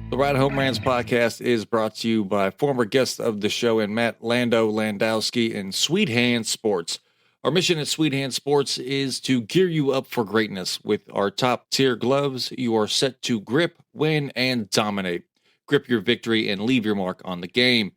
The Ride Home Rants podcast is brought to you by former guest of the show and Matt Landowski and Sweet Hand Sports. Our mission at Sweet Hand Sports is to gear you up for greatness. With our top tier gloves, you are set to grip, win, and dominate. Grip your victory and leave your mark on the game.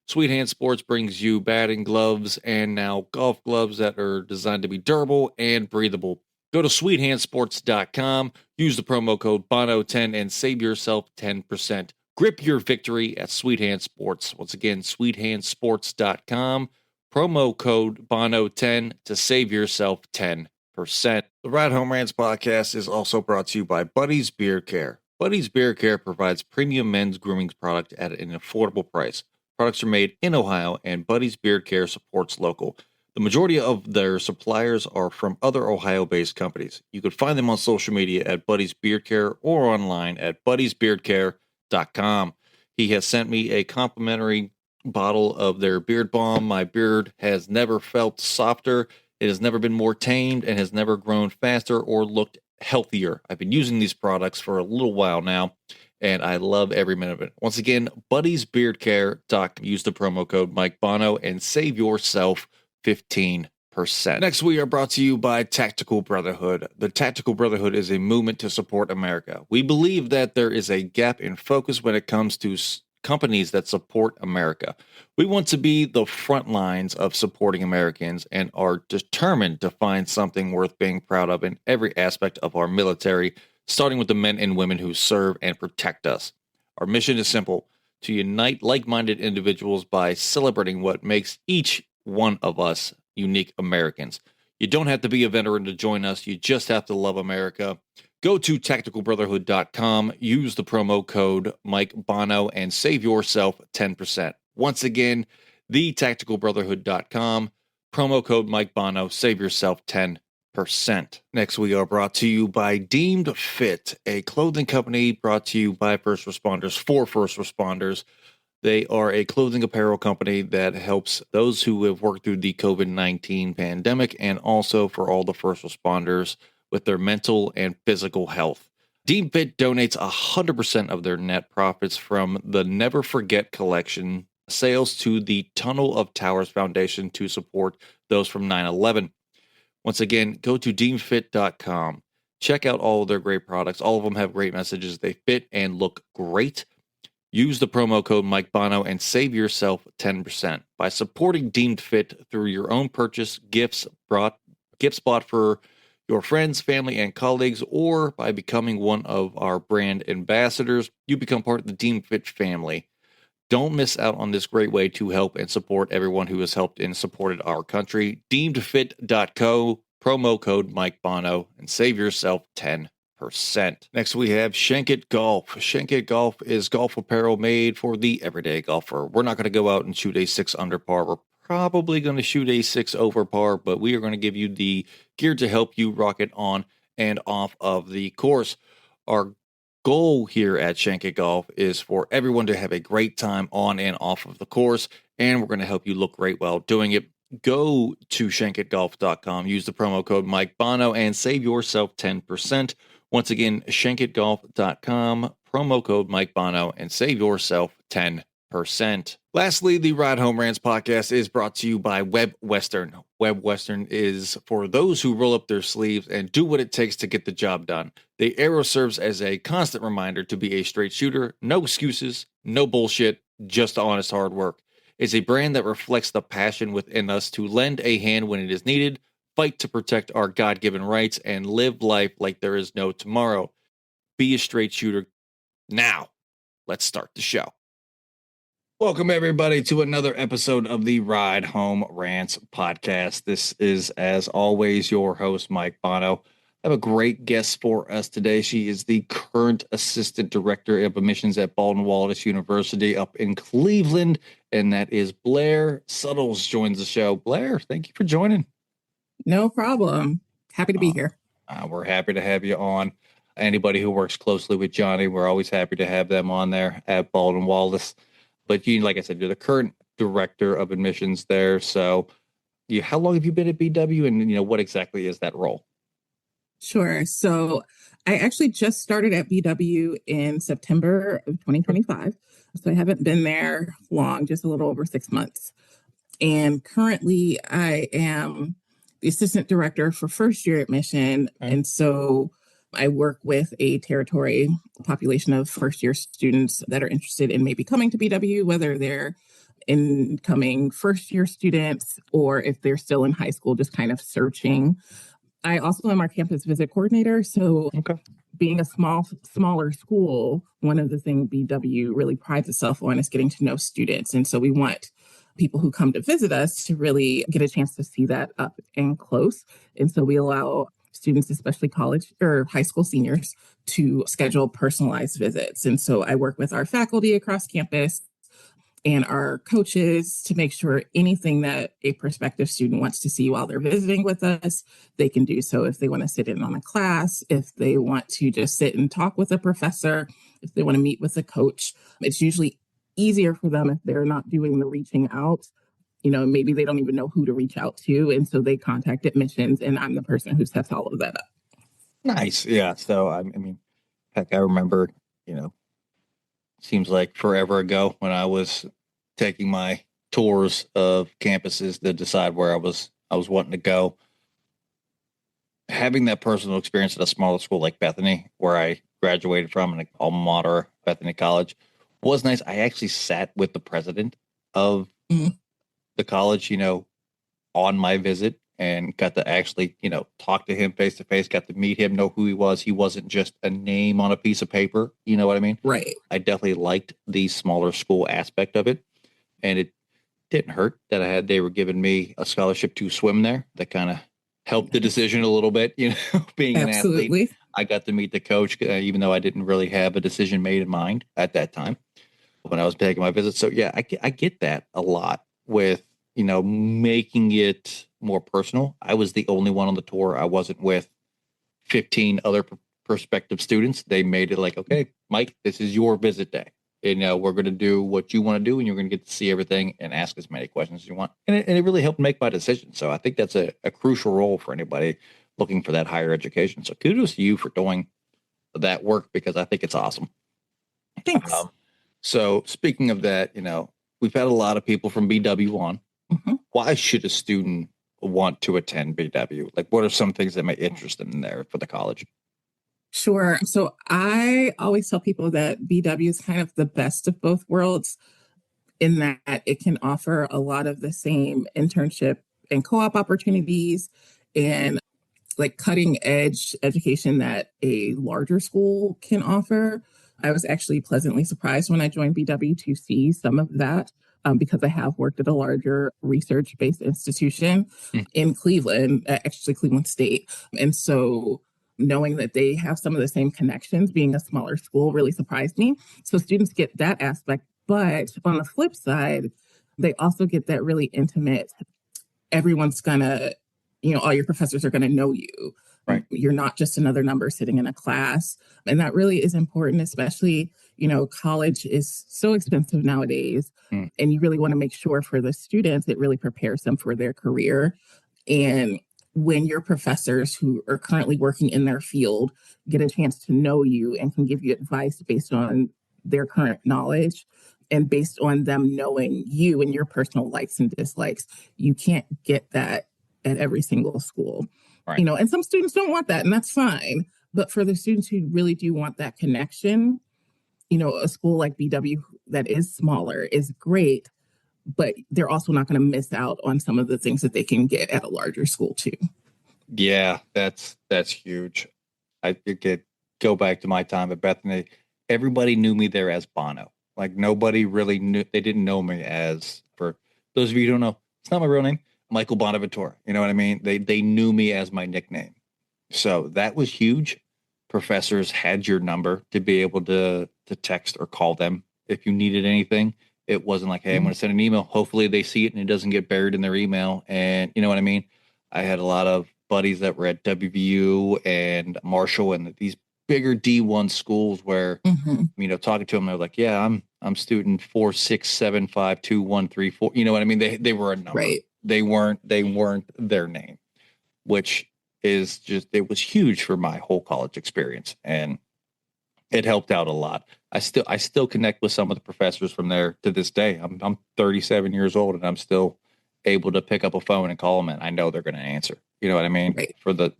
Sweet Hand Sports brings you batting gloves and now golf gloves that are designed to be durable and breathable. Go to sweethandsports.com, use the promo code BONO10 and save yourself 10%. Grip your victory at Sweet Hand Sports. Once again, sweethandsports.com, promo code BONO10 to save yourself 10%. The Ride Home Rants podcast is also brought to you by Buddy's Beard Care. Buddy's Beard Care provides premium men's grooming product at an affordable price. Products are made in Ohio, and Buddy's Beard Care supports local. The majority of their suppliers are from other Ohio-based companies. You can find them on social media at Buddy's Beard Care or online at buddysbeardcare.com. He has sent me a complimentary bottle of their beard balm. My beard has never felt softer. It has never been more tamed and has never grown faster or looked healthier. I've been using these products for a little while now, and I love every minute of it. Once again, buddysbeardcare.com. Use the promo code Mike Bono and save yourself 15%. Next, we are brought to you by Tactical Brotherhood. The Tactical Brotherhood is a movement to support America. We believe that there is a gap in focus when it comes to companies that support America. We want to be the front lines of supporting Americans and are determined to find something worth being proud of in every aspect of our military, starting with the men and women who serve and protect us. Our mission is simple: to unite like-minded individuals by celebrating what makes each one of us unique Americans. You don't have to be a veteran to join us. You just have to love America. Go to tacticalbrotherhood.com, use the promo code Mike Bono, and save yourself 10%. Once again, the tacticalbrotherhood.com, promo code Mike Bono, save yourself 10%. Next, we are brought to you by Deemed Fit, a clothing company brought to you by first responders for first responders. They are a clothing apparel company that helps those who have worked through the COVID-19 pandemic and also for all the first responders with their mental and physical health. Deemed Fit donates 100% of their net profits from the Never Forget collection sales to the Tunnel of Towers Foundation to support those from 9/11. Once again, go to deemedfit.com. Check out all of their great products. All of them have great messages. They fit and look great. Use the promo code Mike Bono and save yourself 10%. By supporting Deemed Fit through your own purchase, gifts bought for your friends, family, and colleagues, or by becoming one of our brand ambassadors, you become part of the Deemed Fit family. Don't miss out on this great way to help and support everyone who has helped and supported our country. Deemedfit.co, promo code Mike Bono, and save yourself 10%. Next, we have Shankit Golf. Shankit Golf is golf apparel made for the everyday golfer. We're not going to go out and shoot a 6 under par. We're probably going to shoot a 6 over par, but we are going to give you the gear to help you rock it on and off of the course. Our goal here at Shankit Golf is for everyone to have a great time on and off of the course, and we're going to help you look great while doing it. Go to shankitgolf.com, use the promo code Mike Bono, and save yourself 10%. Once again, shankitgolf.com, promo code Mike Bono, and save yourself 10%. Lastly, the Ride Home Rants podcast is brought to you by Web Western. Web Western is for those who roll up their sleeves and do what it takes to get the job done. The arrow serves as a constant reminder to be a straight shooter, no excuses, no bullshit, just honest hard work. It's a brand that reflects the passion within us to lend a hand when it is needed, fight to protect our God-given rights, and live life like there is no tomorrow. Be a straight shooter. Now, let's start the show. Welcome, everybody, to another episode of the Ride Home Rants podcast. This is, as always, your host, Mike Bono. I have a great guest for us today. She is the current Assistant Director of Admissions at Baldwin Wallace University up in Cleveland, and that is Blair Suttles joins the show. Blair, thank you for joining. No problem. Happy to be here. We're happy to have you on. Anybody who works closely with Johnny, we're always happy to have them on there at Baldwin Wallace. But you, like I said, you're the current Director of Admissions there. So how long have you been at BW, and what exactly is that role? Sure. So I actually just started at BW in September of 2025. So I haven't been there long, just a little over 6 months. And currently, I am the assistant director for first year admission. Okay. And so I work with a territory population of first year students that are interested in maybe coming to BW, whether they're incoming first year students or if they're still in high school, just kind of searching. I also am our campus visit coordinator. So Okay. being a smaller school, one of the things BW really prides itself on is getting to know students. And so we want people who come to visit us to really get a chance to see that up and close. And so we allow students, especially college or high school seniors, to schedule personalized visits. And so I work with our faculty across campus and our coaches to make sure anything that a prospective student wants to see while they're visiting with us, they can do so. If they want to sit in on a class, if they want to just sit and talk with a professor, if they want to meet with a coach, it's usually easier for them if they're not doing the reaching out. Maybe they don't even know who to reach out to. And so they contact admissions, and I'm the person who sets all of that up. Nice. Yeah. So, I mean, heck, I remember, you know, seems like forever ago when I was taking my tours of campuses to decide where I was wanting to go. Having that personal experience at a smaller school like Bethany, where I graduated from, an alma mater, Bethany College, was nice. I actually sat with the president of Mhm. the college, on my visit and got to actually, talk to him face to face, got to meet him, know who he was. He wasn't just a name on a piece of paper. You know what I mean? Right. I definitely liked the smaller school aspect of it. And it didn't hurt that they were giving me a scholarship to swim there. That kind of helped the decision a little bit, being an athlete. Absolutely. I got to meet the coach, even though I didn't really have a decision made in mind at that time when I was taking my visit. So yeah, I get that a lot with, making it more personal. I was the only one on the tour. I wasn't with 15 other prospective students. They made it like, okay, Mike, this is your visit day. And we're going to do what you want to do, and you're going to get to see everything and ask as many questions as you want. And it really helped make my decision. So I think that's a crucial role for anybody looking for that higher education. So kudos to you for doing that work because I think it's awesome. Thanks. So speaking of that, we've had a lot of people from BW on. Mhm. Why should a student want to attend BW? Like, what are some things that may interest them in there for the college? Sure. So I always tell people that BW is kind of the best of both worlds in that it can offer a lot of the same internship and co op opportunities and like cutting edge education that a larger school can offer. I was actually pleasantly surprised when I joined BW to see some of that because I have worked at a larger research based institution Mm. in Cleveland, actually Cleveland State. And so knowing that they have some of the same connections being a smaller school really surprised me. So students get that aspect. But on the flip side, they also get that really intimate, everyone's gonna, all your professors are gonna know you. Right. You're not just another number sitting in a class. And that really is important, especially, college is so expensive nowadays. Mm. And you really want to make sure for the students, it really prepares them for their career. And when your professors who are currently working in their field get a chance to know you and can give you advice based on their current knowledge and based on them knowing you and your personal likes and dislikes, you can't get that at every single school. Right. And some students don't want that, and that's fine. But for the students who really do want that connection, a school like BW that is smaller is great, but they're also not going to miss out on some of the things that they can get at a larger school too. Yeah, that's huge. I could go back to my time at Bethany. Everybody knew me there as Bono. Like nobody really knew. They didn't know me as, for those of you who don't know, it's not my real name, Michael Bonaventura. You know what I mean? They knew me as my nickname. So that was huge. Professors had your number to be able to text or call them if you needed anything. It wasn't like, hey, I'm going to send an email. Hopefully they see it and it doesn't get buried in their email. And you know what I mean? I had a lot of buddies that were at WVU and Marshall and these bigger D1 schools where, talking to them, they're like, yeah, I'm student 4675213 4. You know what I mean? They were a number. Right. They weren't their name, which is just, it was huge for my whole college experience. And it helped out a lot. I still connect with some of the professors from there to this day. I'm 37 years old and I'm still able to pick up a phone and call them and I know they're going to answer. You know what I mean? Right. For the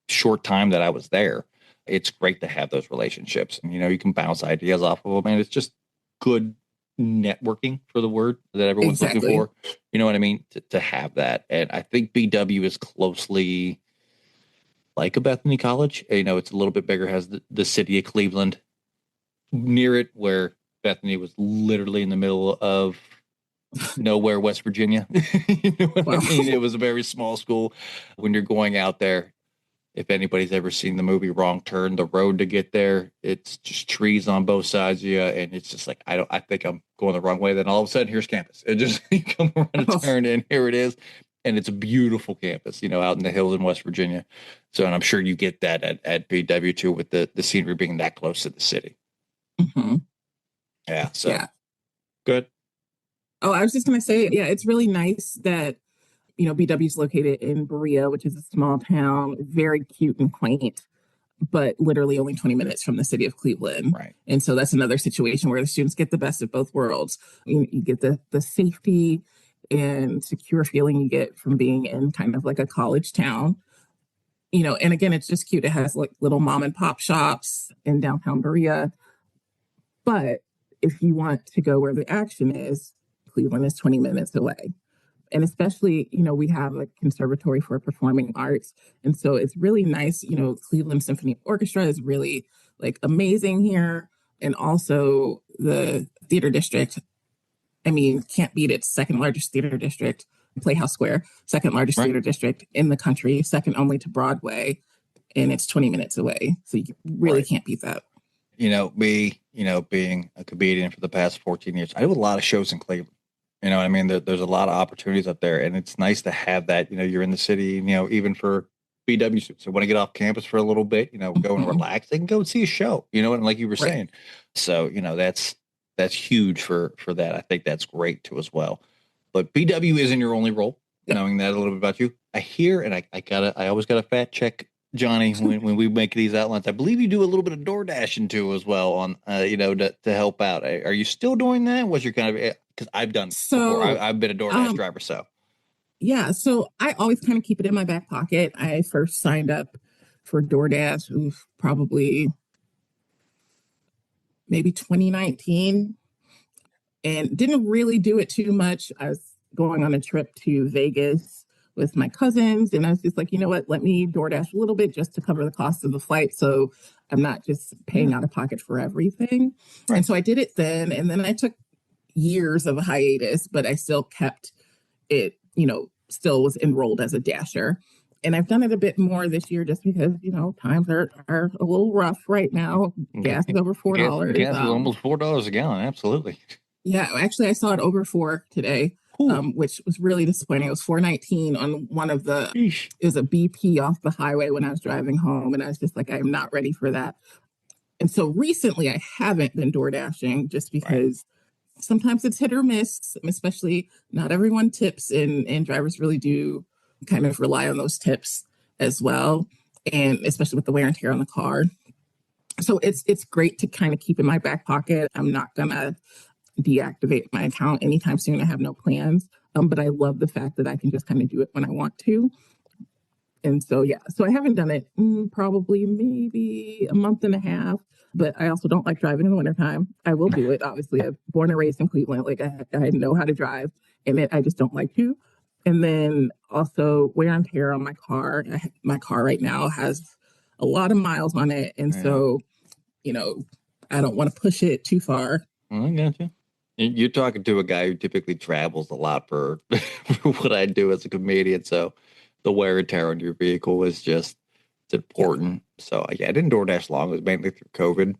short time that I was there, it's great to have those relationships. And, you can bounce ideas off of them and it's just good networking, for the word that everyone's looking Exactly. for. You know what I mean? To have that. And I think BW is closely like a Bethany College. It's a little bit bigger, has the city of Cleveland near it, where Bethany was literally in the middle of nowhere, West Virginia. You know what I Well, mean? It was a very small school. When you're going out there, if anybody's ever seen the movie Wrong Turn, the road to get there, it's just trees on both sides of you, and it's just like I think I'm going the wrong way. Then all of a sudden, here's campus. It just you come around a turn, and here it is, and it's a beautiful campus, out in the hills in West Virginia. So, and I'm sure you get that at BW too, with the scenery being that close to the city. hmm Yeah. So yeah. good. Oh, I was just going to say, yeah, it's really nice that, BW is located in Berea, which is a small town, very cute and quaint, but literally only 20 minutes from the city of Cleveland. Right. And so that's another situation where the students get the best of both worlds. You get the safety and secure feeling you get from being in kind of like a college town. And again, it's just cute. It has like little mom and pop shops in downtown Berea. But if you want to go where the action is, Cleveland is 20 minutes away. And especially, we have a conservatory for performing arts. And so it's really nice, Cleveland Symphony Orchestra is really like amazing here. And also the theater district, I mean, can't beat it. Second largest theater district, Playhouse Square, second largest Right. theater district in the country, second only to Broadway. And it's 20 minutes away. So you really Right. can't beat that. Being a comedian for the past 14 years, I do a lot of shows in Cleveland. You know what I mean? There's a lot of opportunities up there, and it's nice to have that. You're in the city, even for BW students. So when I get off campus for a little bit, go and Mhm. relax, they can go and see a show, and like you were Right. saying. So, that's huge for that. I think that's great too as well. But BW isn't your only role, Yep. knowing that a little bit about you. I hear, and I always gotta fact check Johnny when we make these outlines. I believe you do a little bit of door dashing too as well on to help out. Are you still doing that? What's your kind of, because I've done before. So, I've been a DoorDash um, driver, so yeah, so I always kind of keep it in my back pocket. I first signed up for DoorDash, probably maybe 2019, and didn't really do it too much. I was going on a trip to Vegas with my cousins, and I was just like, you know what, let me DoorDash a little bit just to cover the cost of the flight. So I'm not just yeah, paying out of pocket for everything. right. And so I did it then, and then I took years of a hiatus, but I still kept it, still was enrolled as a dasher. And I've done it a bit more this year just because, times are a little rough right now. Gas is over $4. Gas is almost $4 a gallon. Absolutely. Yeah, actually, I saw it over four today, Ooh, which was really disappointing. It was 4.19 on one of the, sheesh. it was a BP off the highway when I was driving home. And I was just like, I'm not ready for that. And so recently I haven't been door dashing just Right. because sometimes it's hit or miss, especially not everyone tips, and drivers really do kind of rely on those tips as well. And especially with the wear and tear on the car. So it's great to kind of keep in my back pocket. I'm not gonna deactivate my account anytime soon. I have no plans. But I love the fact that I can just kind of do it when I want to. And so, yeah, so I haven't done it probably maybe a month and a half, but I also don't like driving in the wintertime. I will do it. Obviously, I'm born and raised in Cleveland. Like I know how to drive, and I just don't like to. And then also wear and tear on my car. My car right now has a lot of miles on it. And Yeah. so, you know, I don't want to push it too far. I got you. You're talking to a guy who typically travels a lot for, for what I do as a comedian. So the wear and tear on your vehicle is just, it's Yeah. important. So yeah, I didn't DoorDash long. It was mainly through COVID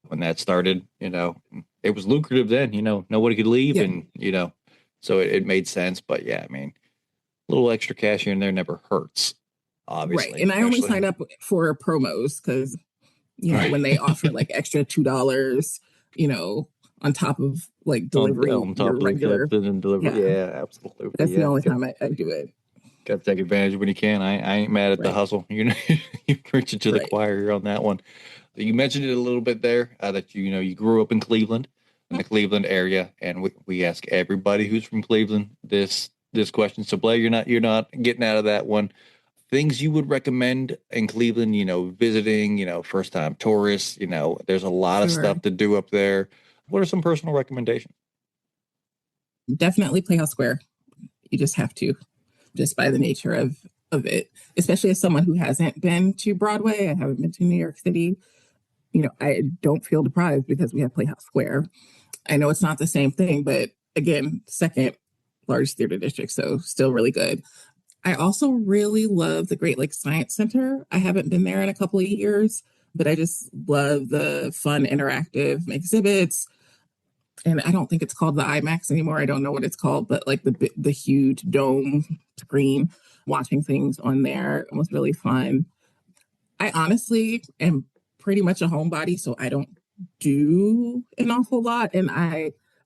when that started. It was lucrative then. Nobody could leave, Yeah. and so it made sense. But yeah, I mean, a little extra cash here and there never hurts. Right. Obviously, And I only especially signed up for promos because, right. when they offer like extra $2, on top of like delivery, On top your of the regular. tips and then delivery. Yeah. Yeah, absolutely. That's the Yeah. only time I do it. Got to take advantage when you can. I ain't mad at the Right. hustle. You know, you're preaching to the Right. choir on that one. You mentioned it a little bit there that you grew up in Cleveland, in the Cleveland area, and we ask everybody who's from Cleveland this question. So Blair, you're not getting out of that one. Things you would recommend in Cleveland, visiting, first time tourists, there's a lot of Sure. stuff to do up there. What are some personal recommendations? Definitely Playhouse Square. You just have to, just by the nature of it, especially as someone who hasn't been to Broadway. I haven't been to New York City. I don't feel deprived because we have Playhouse Square. I know it's not the same thing, but again, second largest theater district, so still really good. I also really love the Great Lakes Science Center. I haven't been there in a couple of years, but I just love the fun interactive exhibits. And I don't think it's called the IMAX anymore. I don't know what it's called, but like the huge dome screen, watching things on there was really fun. I honestly am pretty much a homebody, so I don't do an awful lot. And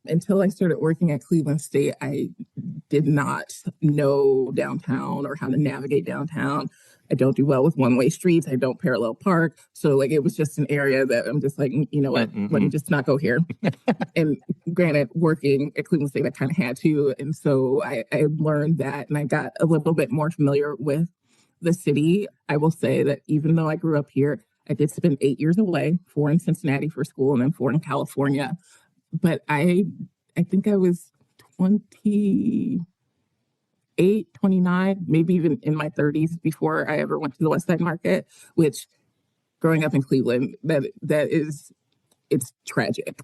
until I started working at Cleveland State, I did not know downtown or how to navigate downtown. I don't do well with one-way streets. I don't parallel park. So like it was just an area that I'm just like, you know what, let me Mm-mm. just not go here. And granted, working at Cleveland State, I kind of had to. And so I learned that and I got a little bit more familiar with the city. I will say that even though I grew up here, I did spend 8 years away, 4 in Cincinnati for school and then 4 in California. But I think I was 28, 29, maybe even in my 30s before I ever went to the West Side Market, which growing up in Cleveland, it's tragic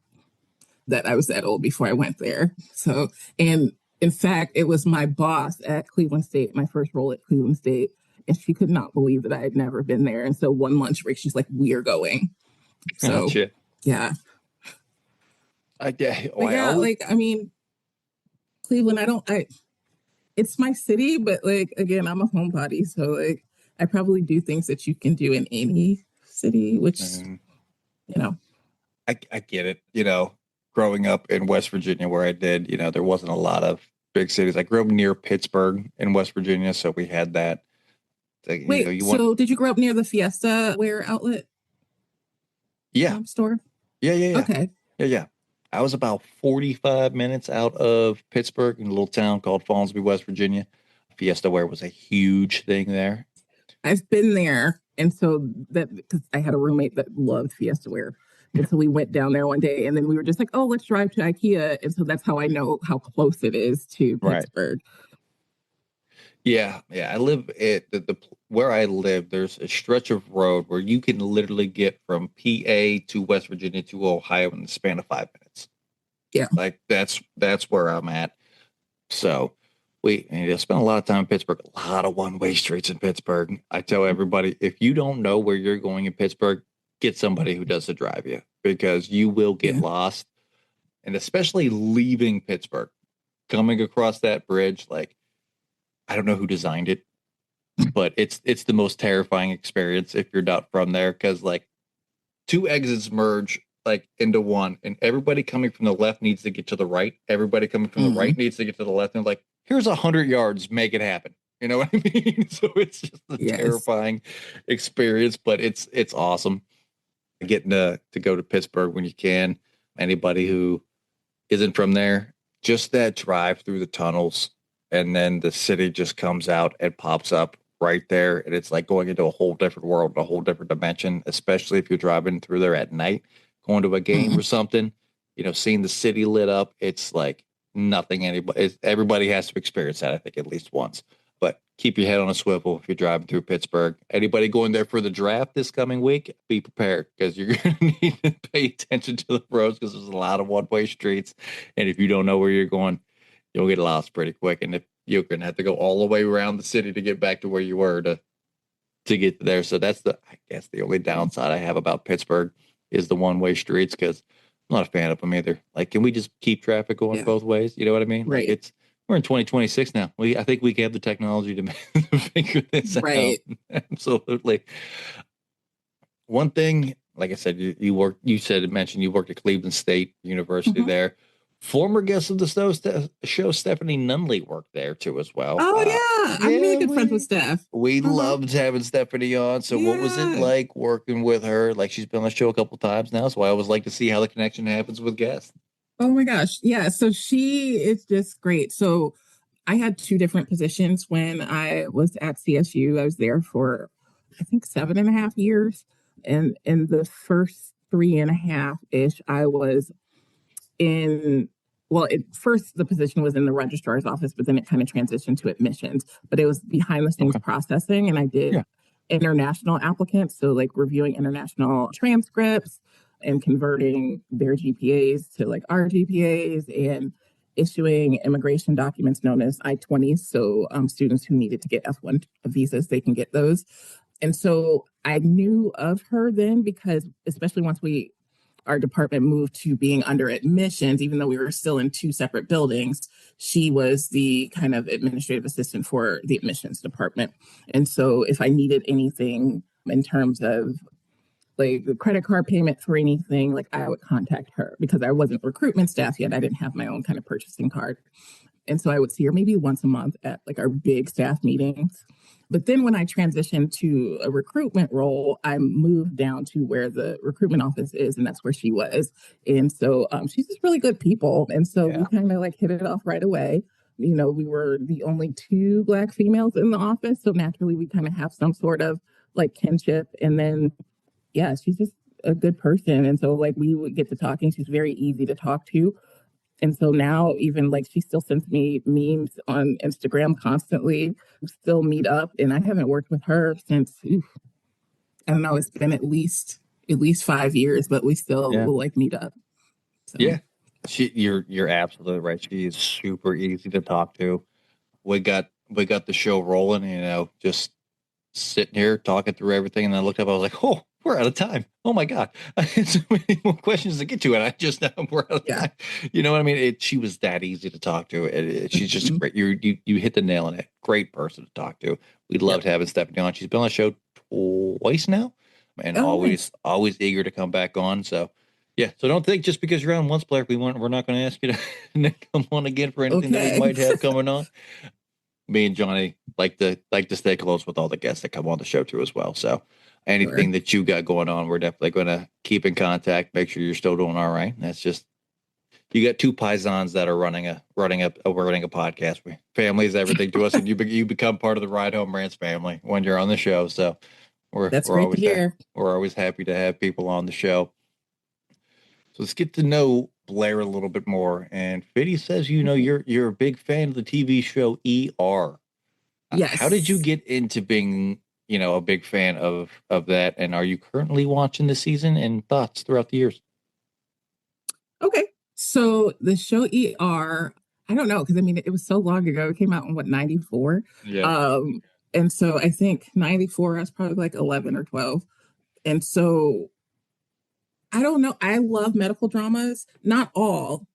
that I was that old before I went there. So, and in fact, it was my boss at Cleveland State, my first role at Cleveland State, and she could not believe that I had never been there. And so one lunch break, she's like, "We're going." So, Gotcha. yeah. Yeah, But I yeah, always like, I mean, Cleveland, it's my city, but like, again, I'm a homebody. So, like, I probably do things that you can do in any city, which, um, you know, I get it. Growing up in West Virginia where I did, there wasn't a lot of big cities. I grew up near Pittsburgh in West Virginia, so we had that. wait, You want so did you grow up near the Fiesta Wear outlet yeah, store? yeah, yeah, yeah, Okay. yeah, yeah. I was about 45 minutes out of Pittsburgh in a little town called Fallsview, West Virginia. Fiesta Wear was a huge thing there. I've been there. And so that, because I had a roommate that loved Fiesta Wear. And so we went down there one day and then we were just like, oh, let's drive to IKEA. And so that's how I know how close it is to Right. Pittsburgh. Yeah, yeah. I live at the where I live. There's a stretch of road where you can literally get from PA to West Virginia to Ohio in the span of 5 minutes. Yeah. Like that's where I'm at. So I spent a lot of time in Pittsburgh. A lot of one-way streets in Pittsburgh. I tell everybody if you don't know where you're going in Pittsburgh, get somebody who does the drive you because you will get Yeah. lost. And especially leaving Pittsburgh, coming across that bridge, like I don't know who designed it but it's the most terrifying experience if you're not from there because like two exits merge like into one and everybody coming from the left needs to get to the right, everybody coming from the Mm-hmm. right needs to get to the left, and like here's 100 yards, make it happen, you know what I mean? So it's just a Yes. terrifying experience, but it's awesome getting to go to Pittsburgh when you can. Anybody who isn't from there, just that drive through the tunnels and then the city just comes out and pops up right there. And it's like going into a whole different world, a whole different dimension, especially if you're driving through there at night, going to a game Mm-hmm. or something, seeing the city lit up. It's like nothing everybody has to experience that, I think, at least once. But keep your head on a swivel if you're driving through Pittsburgh. Anybody going there for the draft this coming week, be prepared because you're going to need to pay attention to the roads because there's a lot of one-way streets. And if you don't know where you're going, you'll get lost pretty quick. And if you're going to have to go all the way around the city to get back to where you were to get there. So that's I guess the only downside I have about Pittsburgh is the one-way streets because I'm not a fan of them either. Like, can we just keep traffic going Yeah. both ways? You know what I mean? Like Right. we're in 2026 now. I think we have the technology to to figure this out. Right. Absolutely. One thing, like I said, you mentioned you worked at Cleveland State University Mm-hmm. there. Former guest of the show, Stephanie Nunley, worked there too as well. Oh yeah, I'm really Yeah, good friends with Steph. we Uh-huh. loved having Stephanie on. So what was it Yeah. like working with her? Like she's been on the show a couple times now, so I always like to see how the connection happens with guests. Oh my gosh. Yeah. So she is just great. So I had two different positions when I was at CSU. I was there for, I think, 7.5 years. And in the first 3.5 ish, I was in, well, at first the position was in the registrar's office, but then it kind of transitioned to admissions. But it was behind the scenes Okay. processing, and I did Yeah. international applicants. So, like, reviewing international transcripts and converting their GPAs to like our GPAs and issuing immigration documents known as I-20s. So, students who needed to get F1 visas, they can get those. And so I knew of her then because, especially once our department moved to being under admissions, even though we were still in two separate buildings, she was the kind of administrative assistant for the admissions department. And so if I needed anything in terms of like the credit card payment for anything, like I would contact her because I wasn't recruitment staff yet. I didn't have my own kind of purchasing card. And so I would see her maybe once a month at like our big staff meetings. But then when I transitioned to a recruitment role, I moved down to where the recruitment office is, and that's where she was. And so she's just really good people. And so we Yeah. kind of like hit it off right away. You know, we were the only two Black females in the office. So naturally, we kind of have some sort of like kinship. And then, yeah, she's just a good person. And so, like, we would get to talking. She's very easy to talk to. And so now, even like, she still sends me memes on Instagram constantly. We still meet up, and I haven't worked with her since I don't know. It's been at least 5 years, but we still Yeah. will like meet up. So Yeah. You're absolutely right. She is super easy to talk to. We got the show rolling, just sitting here talking through everything, and then I looked up. I was like, "Oh, we're out of time! Oh my god, I had so many more questions to get to, and I just now we're out of yeah. time." You know what I mean? She was that easy to talk to. She's just Mhm. great. You hit the nail on it. Great person to talk to. We Yep. loved having Stephanie on. She's been on the show twice now, and Oh, always nice. always eager to come back on. So. Yeah, so don't think just because you're on once, Blair, we're not going to ask you to come on again for anything that we Okay. might have coming on. Me and Johnny like to stay close with all the guests that come on the show too as well. So Sure. anything that you got going on, we're definitely going to keep in contact. Make sure you're still doing all right. That's just you got two paisans that are running a podcast. Family is everything to us, and you become part of the Ride Home Rants family when you're on the show. So we're That's we're great to always hear. we're always happy to have people on the show. So let's get to know Blair a little bit more. And Fiddy says, Okay. you're a big fan of the TV show ER. How did you Yes. get into being, a big fan of that? And are you currently watching the season and thoughts throughout the years? Okay. So the show ER, I don't know, because I mean, it was so long ago. It came out in what, 94? Yeah. Um, and so I think 94, I was probably like 11 or 12. And so I don't know. I love medical dramas. Not all,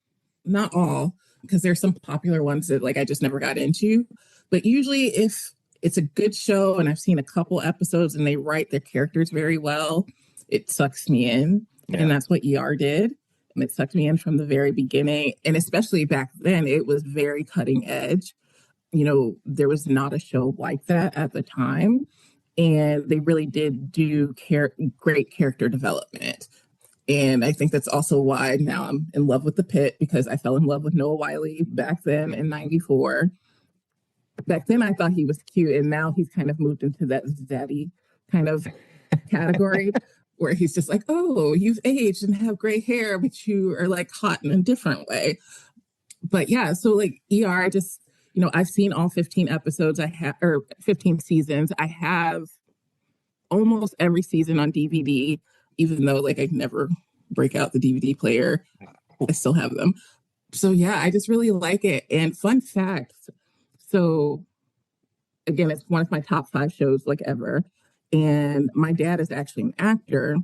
because there's some popular ones that like I just never got into. But usually, if it's a good show and I've seen a couple episodes and they write their characters very well, it sucks me in. Yeah. And that's what ER did. And it sucked me in from the very beginning. And especially back then, it was very cutting edge. There was not a show like that at the time. And they really did do great character development. And I think that's also why now I'm in love with the pit because I fell in love with Noah Wiley back then in 94. Back then I thought he was cute, and now he's kind of moved into that zaddy kind of category where he's just like, oh, you've aged and have gray hair, but you are like hot in a different way. But yeah, so like ER, I just, I've seen all 15 episodes I have, or 15 seasons. I have almost every season on DVD, even though like I never break out the DVD player. I still have them. So yeah, I just really like it. And fun facts. So again, it's one of my top 5 shows like ever. And my dad is actually an actor.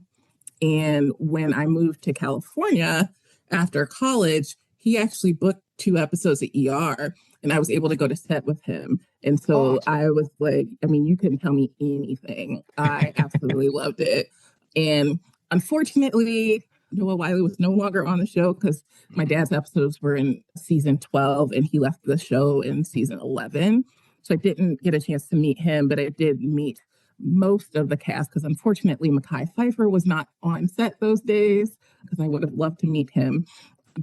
And when I moved to California after college, he actually booked 2 episodes of ER and I was able to go to set with him. And so Awesome. I was like, I mean, you couldn't tell me anything. I absolutely loved it. And unfortunately, Noah Wiley was no longer on the show because my Mhm. dad's episodes were in season 12 and he left the show in season 11. So I didn't get a chance to meet him, but I did meet most of the cast because unfortunately Mekhi Phifer was not on set those days because I would have loved to meet him.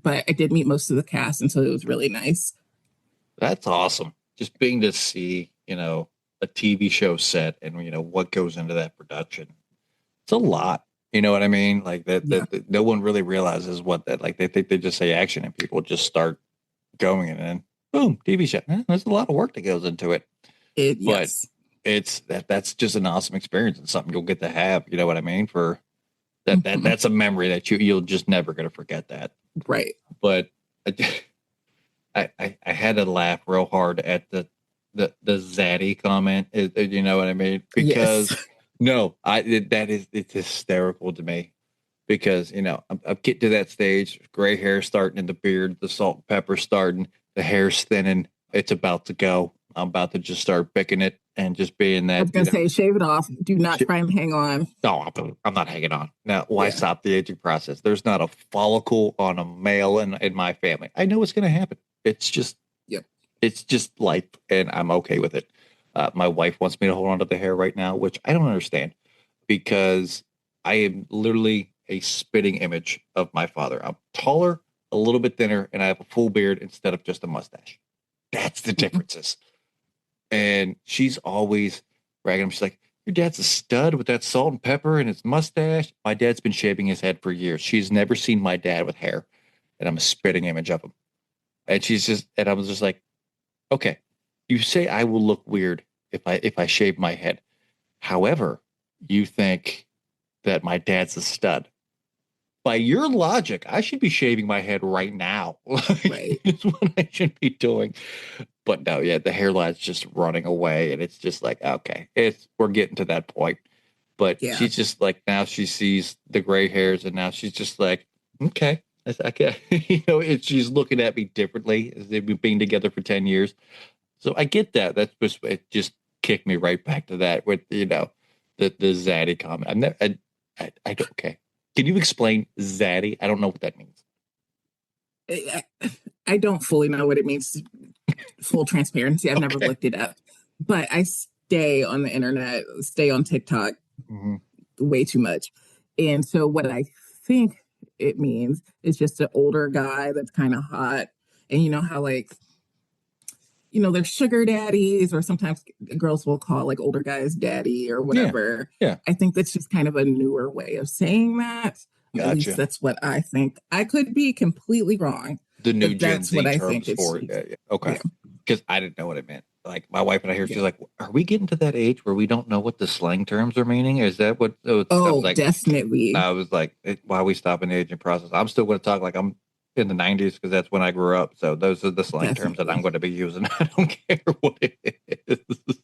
But I did meet most of the cast, and so it was really nice. That's awesome. Just being to see, a TV show set and what goes into that production. It's a lot. You know what I mean? Like Yeah, that no one really realizes what that like they think they just say action and people just start going and then boom, TV show. There's a lot of work that goes into it. But yes. that's just an awesome experience and something you'll get to have, you know what I mean? For Mhm. that's a memory that you'll just never gonna forget that. Right. But I had to laugh real hard at the zaddy comment. You know what I mean? Yes. Because no, that is it's hysterical to me because I'm getting to that stage, gray hair starting in the beard, the salt and pepper starting, the hair's thinning, it's about to go. I'm about to just start picking it and just being I that was going to say, shave it off. Do not shit. try and hang on. No, I'm not hanging on. Now, why Yeah. stop the aging process? There's not a follicle on a male in my family. I know what's going to happen. It's just Yep. it's just life, and I'm okay with it. My wife wants me to hold on to the hair right now, which I don't understand because I am literally a spitting image of my father. I'm taller, a little bit thinner, and I have a full beard instead of just a mustache. That's the Mhm. differences. And she's always bragging him. She's like, "Your dad's a stud with that salt and pepper and his mustache." My dad's been shaving his head for years. She's never seen my dad with hair, and I'm a spitting image of him. And I was just like, okay, you say I will look weird if I shave my head. However, you think that my dad's a stud. By your logic, I should be shaving my head right now. Right. It's what I should be doing. But no, yeah, the hairline's just running away, and it's just like, okay, it's we're getting to that point. But Yeah. she's just like now she sees the gray hairs, and now she's just like, okay, I can, she's looking at me differently as they've been being together for 10 years. So I get that. That's just it. Just kicked me right back to that with the zaddy comment. I'm never. I don't. Okay, can you explain zaddy? I don't know what that means. I don't fully know what it means. Full transparency. I've never Okay. looked it up, but I stay on the internet, stay on TikTok Mm-hmm. way too much. And so what I think it means is just an older guy that's kind of hot. And you know how they're sugar daddies, or sometimes girls will call like older guys daddy or Yeah. whatever. Yeah. I think that's just kind of a newer way of saying that. At least Gotcha. that's what I think. I could be completely wrong, The new but Gen that's what Z I think terms it's. for it. Yeah, yeah. Okay. Yeah, Because I didn't know what it meant. Like my wife and I hear, yeah. she's like, "Are we getting to that age where we don't know what the slang terms are meaning? Is that what?" I was Oh, like, definitely. I was like, "Why are we stopping the aging process?" I'm still going to talk like I'm in the '90s because that's when I grew up. So those are the slang terms that I'm Definitely. going to be using. I don't care what it is.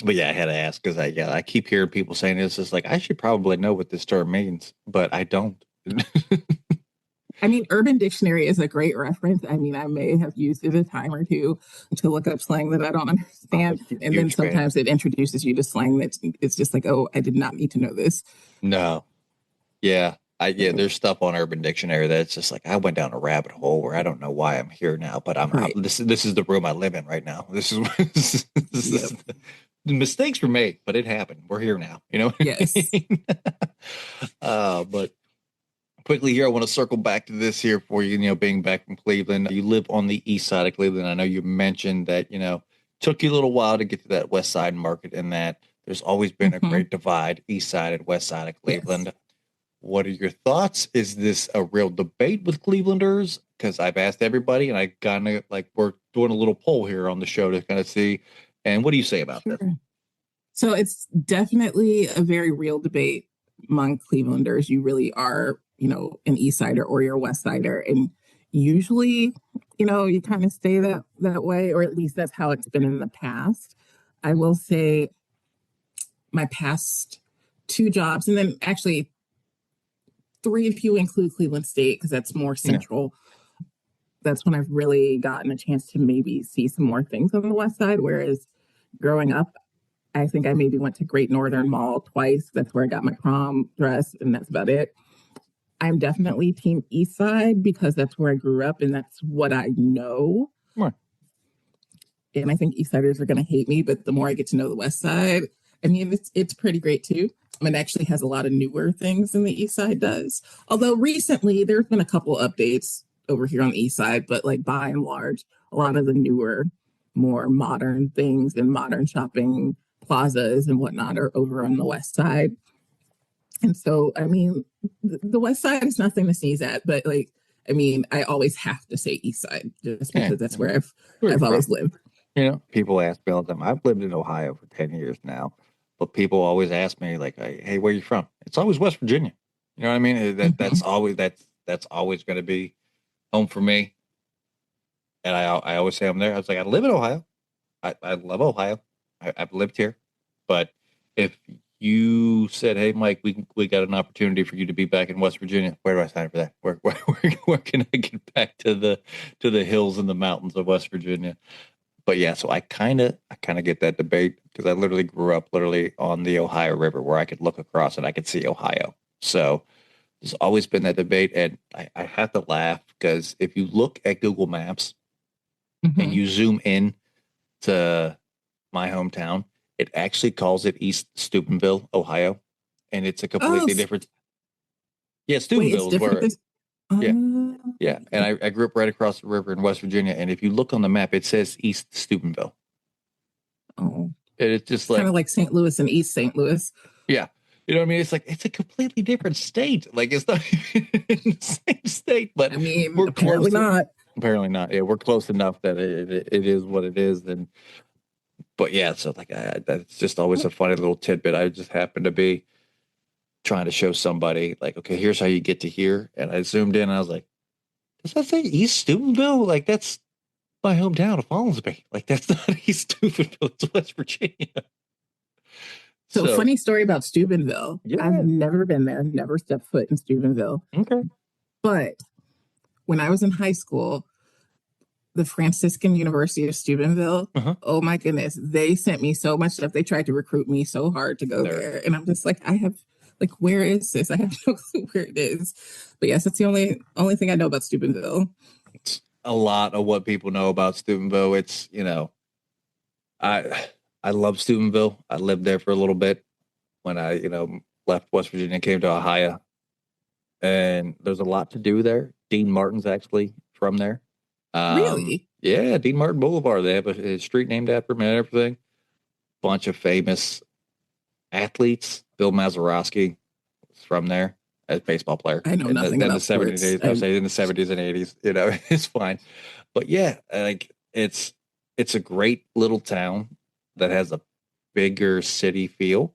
But yeah, I had to ask because I keep hearing people saying this. It's like I should probably know what this term means, but I don't. I mean, Urban Dictionary is a great reference. I mean, I may have used it a time or two to look up slang that I don't I'm a understand. And then huge fan. sometimes it introduces you to slang that it's just like, oh, I did not need to know this. No, yeah, So, there's stuff on Urban Dictionary that's just like I went down a rabbit hole where I don't know why I'm here now, but right. this is the room I live in right now. This is Yep. the mistakes were made, but it happened. We're here now. You know what I Yes. mean? But quickly here, I want to circle back to this here for you. Being back from Cleveland, you live on the east side of Cleveland. I know you mentioned that took you a little while to get to that west side market, and that there's always been a Hmm. great divide, east side and west side of Yes. Cleveland. What are your thoughts? Is this a real debate with Clevelanders? Because I've asked everybody, and I kind of like we're doing a little poll here on the show to kind of see. And what do you say about this? Sure. So it's definitely a very real debate among Clevelanders. You really are, an East Sider or you're a West Sider, and usually, you kind of stay that way, or at least that's how it's been in the past. I will say my past two jobs, and then actually three if you include Cleveland State because that's more Yeah, central. That's when I've really gotten a chance to maybe see some more things on the West Side. Whereas growing up, I think I maybe went to Great Northern Mall twice. That's where I got my prom dress, and that's about it. I'm definitely team East Side because that's where I grew up and that's what I know. Right. And I think East Siders are going to hate me, but the more I get to know the West Side, I mean, it's pretty great too. I mean, it actually has a lot of newer things than the East Side does. Although recently there's been a couple updates over here on the East Side, but like by and large, a lot of the newer, more modern things and modern shopping plazas and whatnot are over on the West Side. And so, I mean, the West Side is nothing to sneeze at, but like, I mean, I always have to say East Side just Yeah. because that's where Where you're I've from. always lived. People ask me all the time. I've lived in Ohio for 10 years now, but people always ask me like, "Hey, where are you from?" It's always West Virginia. You know what I mean? That's Mhm. always that's always going to be home for me. And I always say I'm there. I was like, I live in Ohio. I love Ohio. I've lived here, but if you said, "Hey, Mike, we got an opportunity for you to be back in West Virginia," where do I sign for that? Where can I get back to the hills and the mountains of West Virginia? But yeah, so I kind of get that debate because I literally grew up literally on the Ohio River where I could look across and I could see Ohio. So there's always been that debate, and I have to laugh because if you look at Google Maps and Mhm. you zoom in to my hometown, it actually calls it East Steubenville, Ohio, and it's a Oh, completely different. Yeah, wait, it's Steubenville is different where. this. Yeah, yeah, and Okay. I grew up right across the river in West Virginia, and if you look on the map, it says East Steubenville, Oh, and it's just it's kind like, of like St. Louis and East St. Louis. yeah. You know what I mean? It's like it's a completely different state. Like it's not even in the same state, but I mean, we're apparently close. not. Apparently not. Yeah, we're close enough that it is what it is. And but yeah, so like that's just always a funny little tidbit. I just happened to be trying to show somebody like, okay, here's how you get to here, and I zoomed in. And I was like, does that say East Steubenville? Like that's my hometown of Fallsby. Like that's not East Steubenville. It's West Virginia. So, So funny story about Steubenville. I've yeah, never been there, never stepped foot in Steubenville. okay. But when I was in high school, the Franciscan University of Steubenville, Uh-huh. oh my goodness, they sent me so much stuff. They tried to recruit me so hard to go There. there. And I'm just like, I have like, where is this? I have no clue where it is. But yes, that's the only thing I know about Steubenville. It's a lot of what people know about Steubenville. It's, I I love Steubenville. I lived there for a little bit when I, left West Virginia and came to Ohio. And there's a lot to do there. Dean Martin's actually from there. Really? Yeah, Dean Martin Boulevard. They have a street named after him and everything. Bunch of famous athletes. Bill Mazeroski was from there as a baseball player I know in nothing the about 70s. sports. I say in the 70s and 80s. It's fine. But yeah, like it's a great little town that has a bigger city feel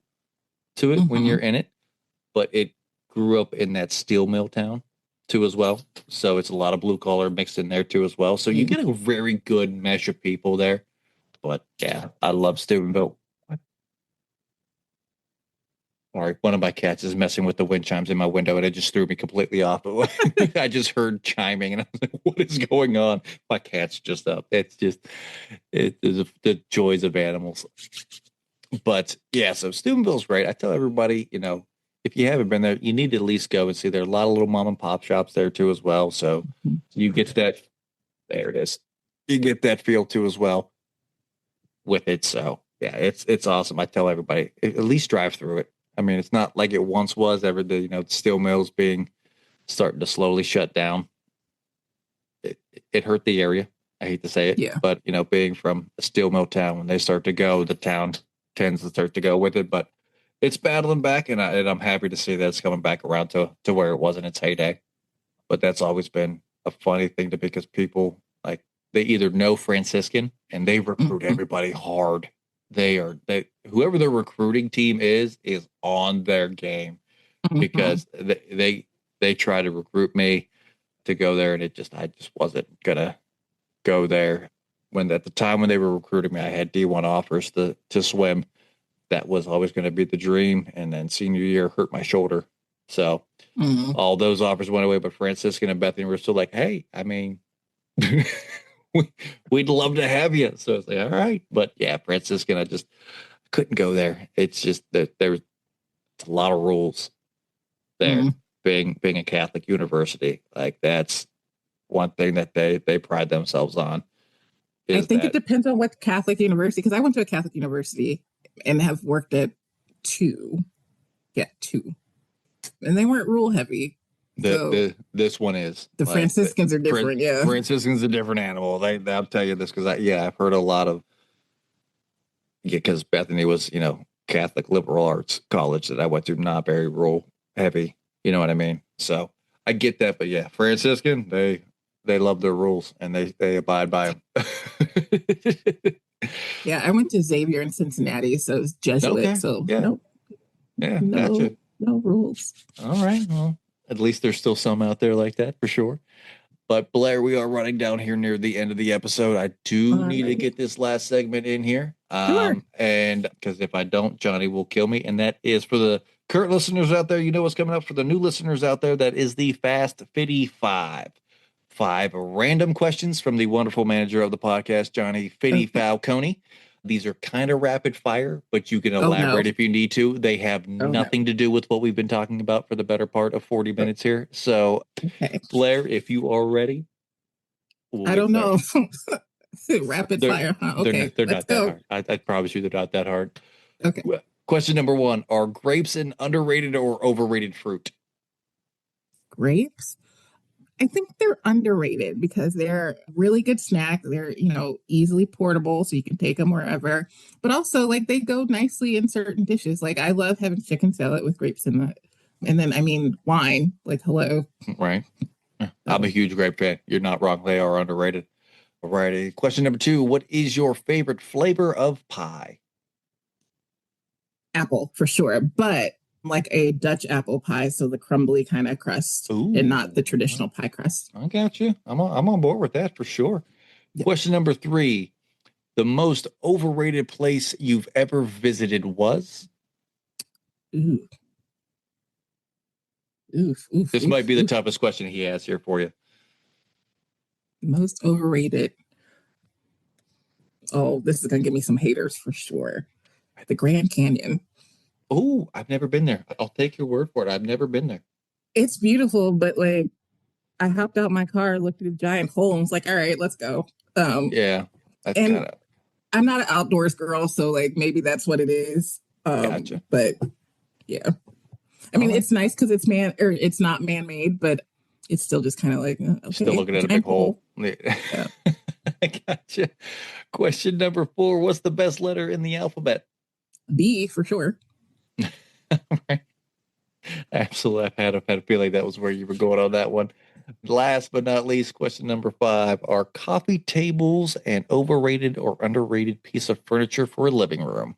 to it when you're Mhm. in it, but it grew up in that steel mill town too as well. So it's a lot of blue collar mixed in there too as well. So you Mm. get a very good mesh of people there. But yeah, I love Steubenville. Sorry, one of my cats is messing with the wind chimes in my window, and it just threw me completely off. I just heard chiming, and I was like, "What is going on?" My cat's just up. It's just it is the joys of animals. But yeah, so Steubenville's great. I tell everybody, if you haven't been there, you need to at least go and see. There are a lot of little mom and pop shops there too as well. So you get that. There it is. You get that feel too as well with it. So yeah, it's awesome. I tell everybody at least drive through it. I mean, it's not like it once was. Ever the steel mills being starting to slowly shut down. It hurt the area. I hate to say it, Yeah. but being from a steel mill town, when they start to go, the town tends to start to go with it. But it's battling back, and I'm happy to see that it's coming back around to where it was in its heyday. But that's always been a funny thing to because people like they either know Franciscan and they recruit Mhm. everybody hard. They whoever their recruiting team is on their game Mhm. because they try to recruit me to go there, and I just wasn't gonna go there. When at the time when they were recruiting me, I had D1 offers to swim. That was always going to be the dream, and then senior year hurt my shoulder, so Mhm. all those offers went away. But Franciscan and Bethany were still like, "Hey, I mean, we'd love to have you." So it's like, all right, but yeah, Franciscan, I just couldn't go there. It's just that there's a lot of rules there. Mhm. being a Catholic university. Like that's one thing that they pride themselves on. I think it depends on what Catholic university, because I went to a Catholic university and have worked at two. Yeah, two. And they weren't rule heavy. This one is. The Franciscans are different, yeah. Franciscans a different animal. I'll tell you this because I've heard a lot of, because Bethany was, Catholic liberal arts college that I went to, not very rule heavy. You know what I mean? So I get that, but yeah, Franciscan, they love their rules and they abide by them. Yeah, I went to Xavier in Cincinnati, so it's Jesuit. Okay. So yeah, gotcha. No rules. All right. Well, at least there's still some out there like that for sure. But Blair, we are running down here near the end of the episode. I do need to get this last segment in here. Sure. And because if I don't, Johnny will kill me. And that is for the current listeners out there. You know what's coming up. For the new listeners out there, that is the Fast Fitty 5. 5 random questions from the wonderful manager of the podcast, Johnny Fitty Falcone. These are kind of rapid fire, but you can elaborate if you need to. They have nothing to do with what we've been talking about for the better part of 40 minutes here. So, Blair, if you are ready. I don't know. Rapid fire, huh? Okay, they're not that hard. I promise you they're not that hard. Okay. Question number 1. Are grapes an underrated or overrated fruit? Grapes? I think they're underrated because they're a really good snack. They're, easily portable, so you can take them wherever. But also, like, they go nicely in certain dishes. Like, I love having chicken salad with grapes in it. And then, wine. Like, hello. Right. I'm a huge grape fan. You're not wrong. They are underrated. All righty. Question number 2. What is your favorite flavor of pie? Apple, for sure. But like a Dutch apple pie, so the crumbly kind of crust. Ooh. And not the traditional pie crust. I got you. I'm on board with that for sure. Yep. Question number 3. The most overrated place you've ever visited was? Oof. This might be the toughest question he has here for you. Most overrated. Oh, this is going to give me some haters for sure. The Grand Canyon. Oh, I've never been there. I'll take your word for it. I've never been there. It's beautiful, but like I hopped out my car, looked at a giant hole, and was like, all right, let's go. Yeah. That's and I'm not an outdoors girl, so like maybe that's what it is. Gotcha. But yeah. I mean, it's nice because it's not man-made, but it's still just kind of like, okay, still looking at a big hole. Yeah. I gotcha. Question number 4. What's the best letter in the alphabet? B, for sure. Right. Absolutely. I've had a feeling that was where you were going on that one. Last but not least, question number 5. Are coffee tables an overrated or underrated piece of furniture for a living room?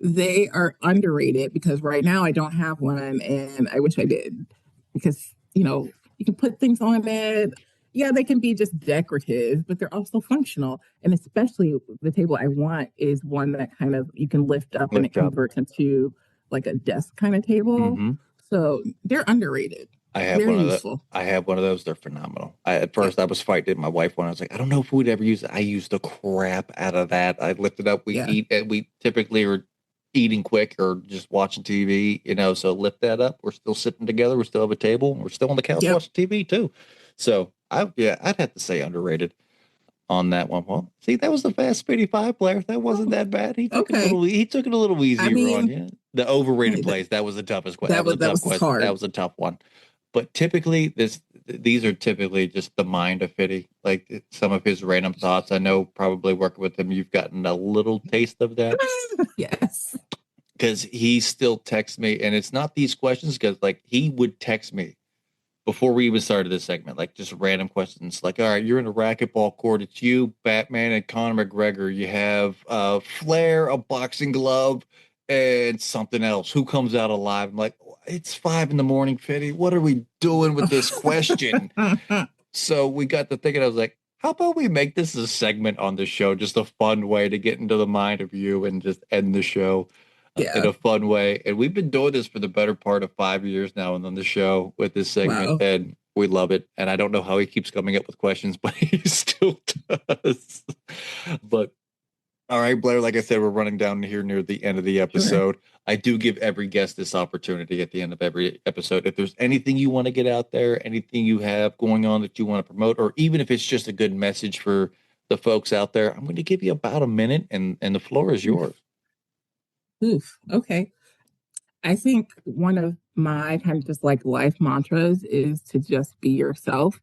They are underrated because right now I don't have one and I wish I did because, you can put things on it. Yeah, they can be just decorative, but they're also functional. And especially the table I want is one that kind of you can lift up and it converts into like a desk kind of table. Mm-hmm. So they're underrated. I have one of those. They're phenomenal. At first I was fighting my wife when I was like, I don't know if we'd ever use it. I use the crap out of that. I lift it up. We eat, and we typically are eating quick or just watching TV, so lift that up. We're still sitting together. We still have a table. We're still on the couch watching TV too. So I'd have to say underrated on that one. Well, see, that was the Fast 55 Blair. That wasn't that bad. He took it a little easier on you. The overrated place, that was the toughest question. That was a tough question. Hard. That was a tough one. But typically these are typically just the mind of Fitty, like some of his random thoughts. I know probably working with him, you've gotten a little taste of that. Yes. Because he still texts me, and it's not these questions, because like he would text me before we even started this segment, like just random questions. Like, all right, you're in a racquetball court. It's you, Batman, and Conor McGregor. You have Flair, a boxing glove, and something else. Who comes out alive? I'm like, it's 5 a.m, Fitty. What are we doing with this question? So we got to thinking. I was like, how about we make this a segment on the show? Just a fun way to get into the mind of you and just end the show. In a fun way. And we've been doing this for the better part of 5 years now and on the show with this segment. Wow. And we love it. And I don't know how he keeps coming up with questions, but he still does. But All right, Blair, like I said, we're running down here near the end of the episode. Sure. I do give every guest this opportunity at the end of every episode. If there's anything you want to get out there, anything you have going on that you want to promote, or even if it's just a good message for the folks out there, I'm going to give you about a minute and the floor is yours. Oof. Okay. I think one of my kind of just like life mantras is to just be yourself.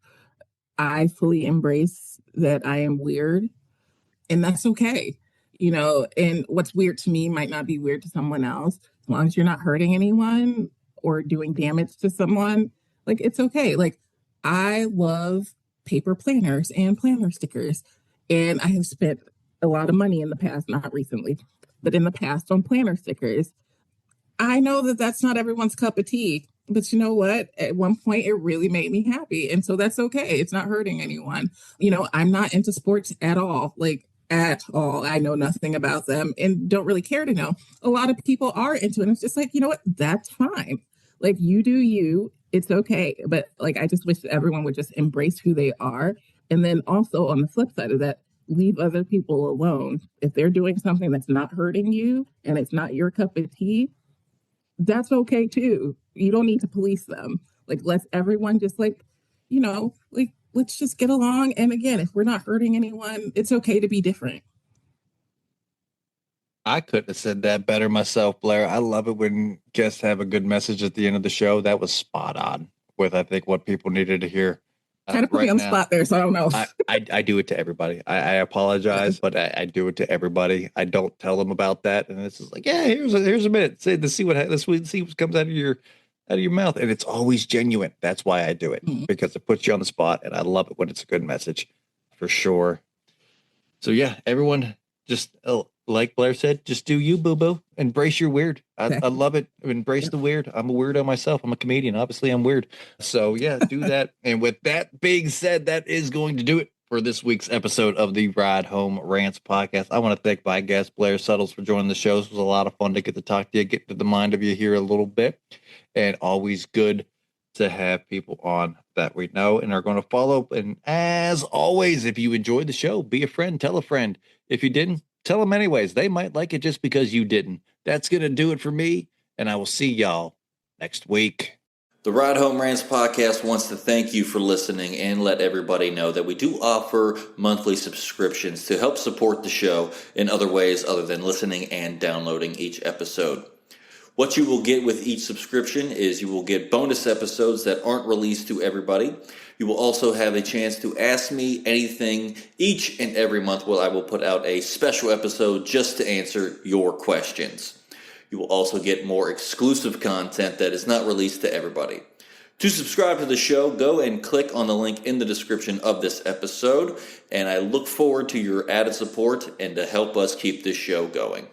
I fully embrace that I am weird, and that's okay. And what's weird to me might not be weird to someone else. As long as you're not hurting anyone or doing damage to someone, like it's okay. Like I love paper planners and planner stickers, and I have spent a lot of money in the past, not recently, but in the past on planner stickers. I know that that's not everyone's cup of tea, but you know what? At one point, it really made me happy. And so that's okay. It's not hurting anyone. I'm not into sports at all, like at all. I know nothing about them and don't really care to know. A lot of people are into it. And it's just like, you know what? That's fine. Like you do you. It's okay. But like, I just wish that everyone would just embrace who they are. And then also on the flip side of that, leave other people alone. If they're doing something that's not hurting you and it's not your cup of tea, that's okay too. You don't need to police them. Like, let's everyone just like, let's just get along. And again, if we're not hurting anyone, it's okay to be different. I couldn't have said that better myself, Blair. I love it when guests have a good message at the end of the show. That was spot on with, I think, what people needed to hear. Kind of put me on the spot there, so I don't know. I do it to everybody. I apologize, but I do it to everybody. I don't tell them about that, and it's just like, yeah, here's a minute. Let's see what comes out of your mouth, and it's always genuine. That's why I do it, because it puts you on the spot, and I love it when it's a good message, for sure. So yeah, everyone, just like Blair said, just do you, boo boo. Embrace your weird. I love it. Embrace the weird. I'm a weirdo myself. I'm a comedian. Obviously, I'm weird. So yeah, do that. And with that being said, that is going to do it for this week's episode of the Ride Home Rants podcast. I want to thank my guest Blair Suttles for joining the show. This was a lot of fun to get to talk to you, get to the mind of you here a little bit, and always good to have people on that we know and are going to follow. And as always, if you enjoyed the show, be a friend, tell a friend. If you didn't, tell them anyways. They might like it just because you didn't. That's going to do it for me, and I will see y'all next week. The Ride Home Rants podcast wants to thank you for listening and let everybody know that we do offer monthly subscriptions to help support the show in other ways other than listening and downloading each episode. What you will get with each subscription is you will get bonus episodes that aren't released to everybody. You will also have a chance to ask me anything each and every month where I will put out a special episode just to answer your questions. You will also get more exclusive content that is not released to everybody. To subscribe to the show, go and click on the link in the description of this episode, and I look forward to your added support and to help us keep this show going.